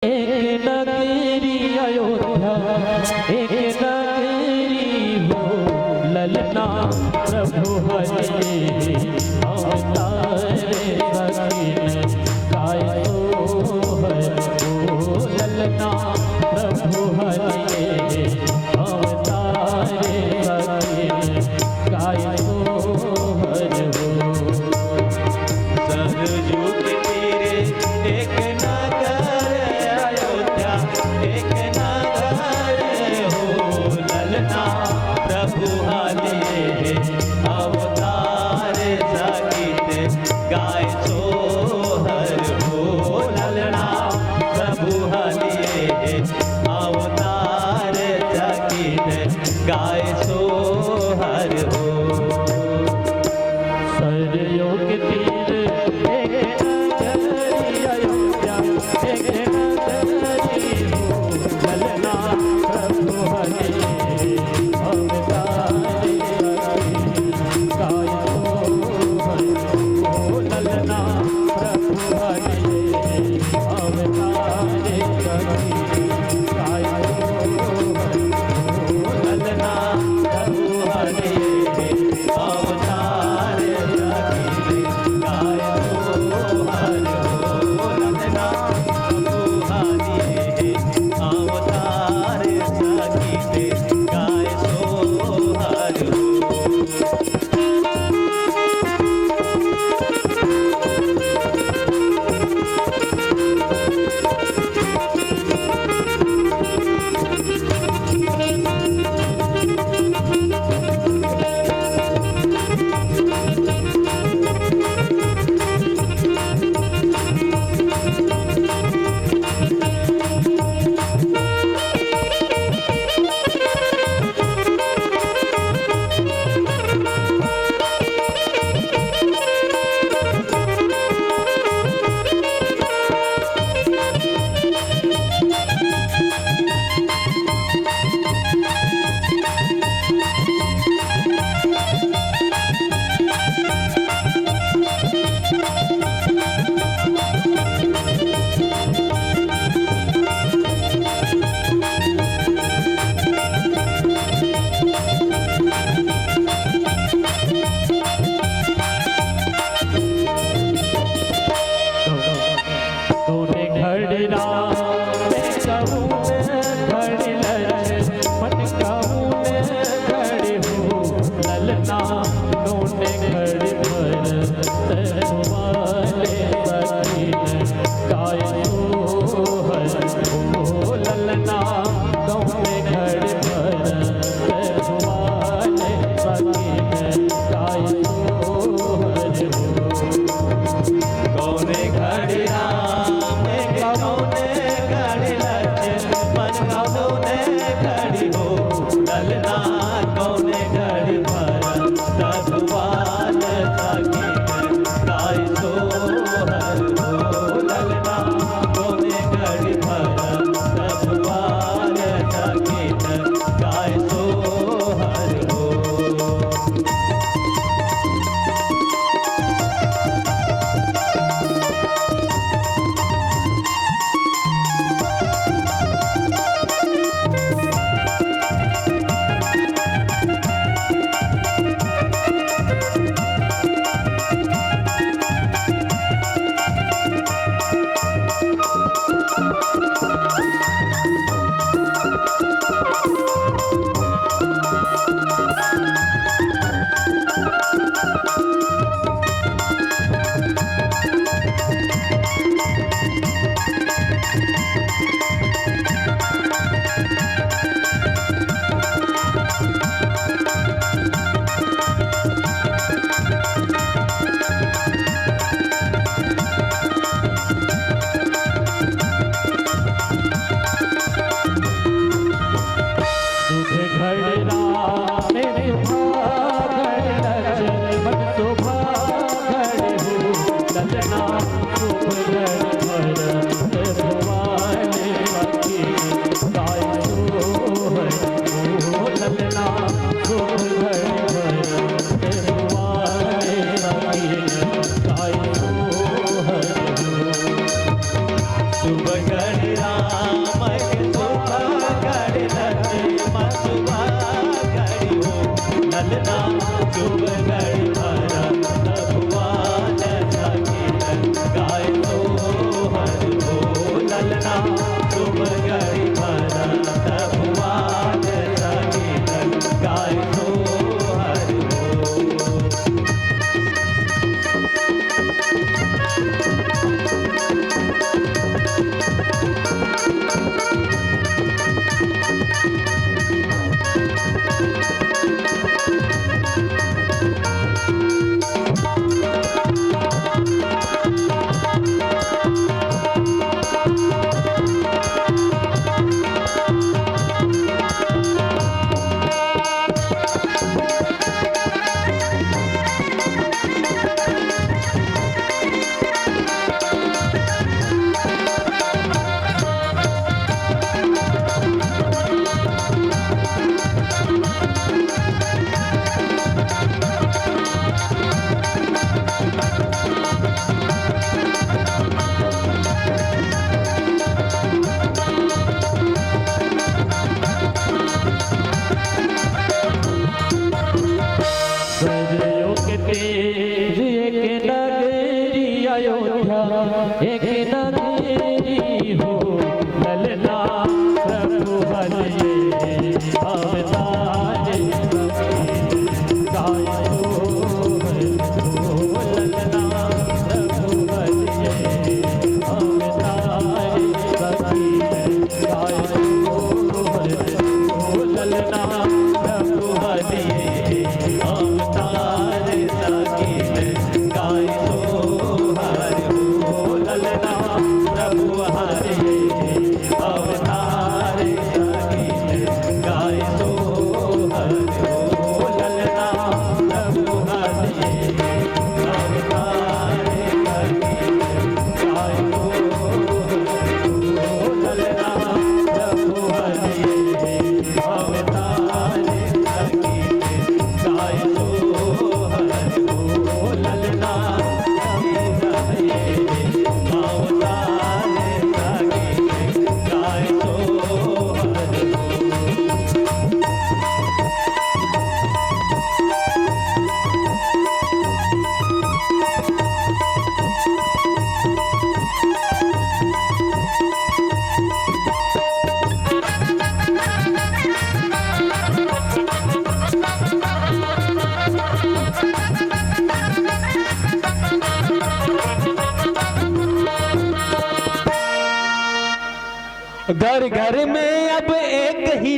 एक नगरी अयोध्या, एक नगरी हो ललना प्रभु हरे अवतार सकीन गाय सोहर हो ललना प्रभु हरे अवतार सकीन गाय सोहर हो। सरयुग तीरे एक नगर अयोध्या, एक नगर हो ललना प्रभु हरे अवतार सकीन गाय सोहर हो ललना प्रभु हरे अवतार सकीन गाय सोहर हो। सरयुग तीर एक नगरी अयोध्या, एक नगरी हो ललना प्रभु हरे अवतार सकीन गाय सोहर हो ललना प्रभु हरे अवतार सकीन गाय सोहर हो ललना प्रभु हरे अवतार सकीन गाय सोहर हो ललना प्रभु हरे अवतार सकीन गाय सोहर हो। तूने घड़ना मैं कहूँ घड़ी लज मन कहूँ घड़ी हो ललना तूने घड़ी भर तरुवाले सकीन गाय सोहर हो ललना तूने घड़ी भर तरुवाले सकीन गाय सोहर हो। कौने घड़ी राम कौने घड़ी लक्ष्मण मन कौने घड़ी हो ललना कौने घड़ी भरत सधुवान सकीन गाय सोहर हो ललना कौने घड़ी भरत सधुवान सकीन गाय सोहर हो। तुम घड़ी भरा तबुआन संगीत गाय तो हर हो। सजयो के तेज एक नगरी अयोध्या, एक नगरी हो ललना प्रभु बलिए अवतार गाय हो ललना प्रभु बलिए अवतार गाय हो ललना प्रभु बलिए अवतार संगीत गाय तो हर हो। ललना प्रभु हरे अवतार संगीत गाय तो हर हो। ललना प्रभु हरे अवतार संगीत गाय तो हर हो। ललना प्रभु हरे अवतार संगीत गाय तो हर हो। ललना प्रभु हरे अवतार संगीत गाय तो हर हो। घर घर में अब एक ही